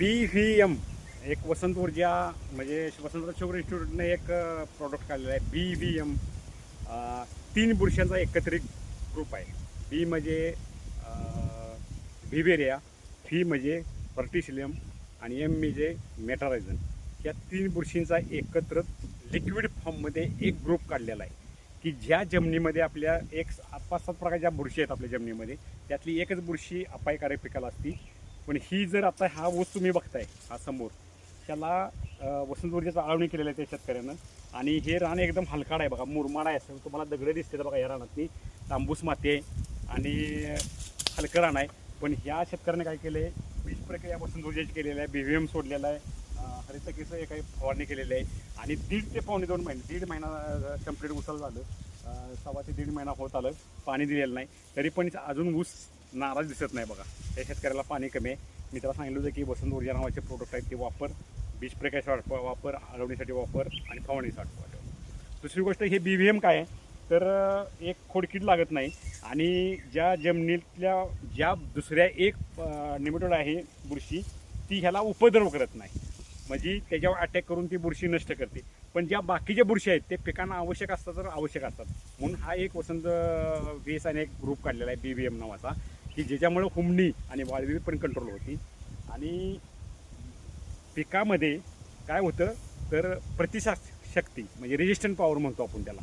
BVM एक वसंत ऊर्जा म्हणजे वसंत शुगर इन्स्टिट्यूटने एक प्रॉडक्ट काढलेला आहे BVM. 3 बुरशांचा एकत्रित ग्रुप आहे. बी म्हणजे व्हिवेरिया, व्ही म्हणजे व्हर्टिसिलियम आणि एम म्हणजे मेटारायझन. या 3 बुरशींचा एकत्र लिक्विड फॉर्ममध्ये एक ग्रुप काढलेला आहे की ज्या जमिनीमध्ये आपल्या 5-7 प्रकारच्या बुरशी आहेत आपल्या जमिनीमध्ये, त्यातली एकच बुरशी अपायकारक पिकाला असती. पण ही जर आता हा ऊस तुम्ही बघताय हा समोर, त्याला वसंत ऊर्जेचा आळवणी केलेलं आहे त्या शेतकऱ्यानं. आणि हे रान एकदम हलकाड आहे बघा, मुरमाड आहे. असं तुम्हाला दगडं दिसते बघा या रानातनी, तांबूस माती आहे आणि हलकं रान आहे. पण ह्या शेतकऱ्याने काय केलं आहे, बीज प्रक्रिया वसंत ऊर्जेची केलेलं आहे, BVM सोडलेला आहे, हरितकीचं काही फवारणी केलेली आहे. आणि 1.5 ते पावणे 2 महिने, 1.5 महिना कंप्लीट ऊसाला झालं, 1.25 ते 1.5 महिना होत आलं, पाणी दिलेलं नाही. तरी पण अजून ऊस नाराज दिसत नाही बघा. त्या शेतकऱ्याला पाणी कमी आहे. मी त्याला सांगितलं होतं की वसंत ऊर्जा नावाचे प्रोडक्ट आहेत ते वापर, बीज प्रक्रियेसाठी वापर, आळवणीसाठी वापर आणि फवारणीसाठी वापर. दुसरी गोष्ट, हे BVM काय आहे तर एक खोडकीड लागत नाही. आणि ज्या जमिनीतल्या ज्या दुसऱ्या एक निमेटोड आहे बुरशी, ती ह्याला उपद्रव करत नाही, म्हणजे त्याच्यावर अटॅक करून ती बुरशी नष्ट करते. पण ज्या बाकीच्या बुरशी आहेत ते पिकांना आवश्यक असतात तर आवश्यक असतात. म्हणून हा एक वसंत VS आणि एक ग्रुप काढलेला आहे BVM नावाचा, की ज्याच्यामुळे हुमणी आणि वाळवी पण कंट्रोल होती. आणि पिकामध्ये काय होतं तर प्रतिशक्ती म्हणजे रेजिस्टंट पॉवर म्हणतो आपण त्याला,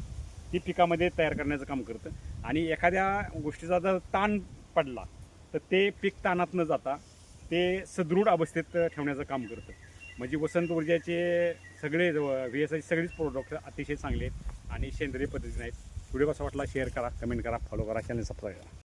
ती पिकामध्ये तयार करण्याचं काम करतं. आणि एखाद्या गोष्टीचा जर ताण पडला तर ते पीक ताणात न जाता ते सदृढ अवस्थेत ठेवण्याचं काम करतं. म्हणजे वसंत ऊर्जाचे सगळे VSI सगळेच प्रोडक्ट अतिशय चांगले आहेत आणि सेंद्रिय पद्धतीने आहेत. व्हिडिओ कसा वाटला शेअर करा, कमेंट करा, फॉलो करा, चॅनल सबस्क्राईब करा.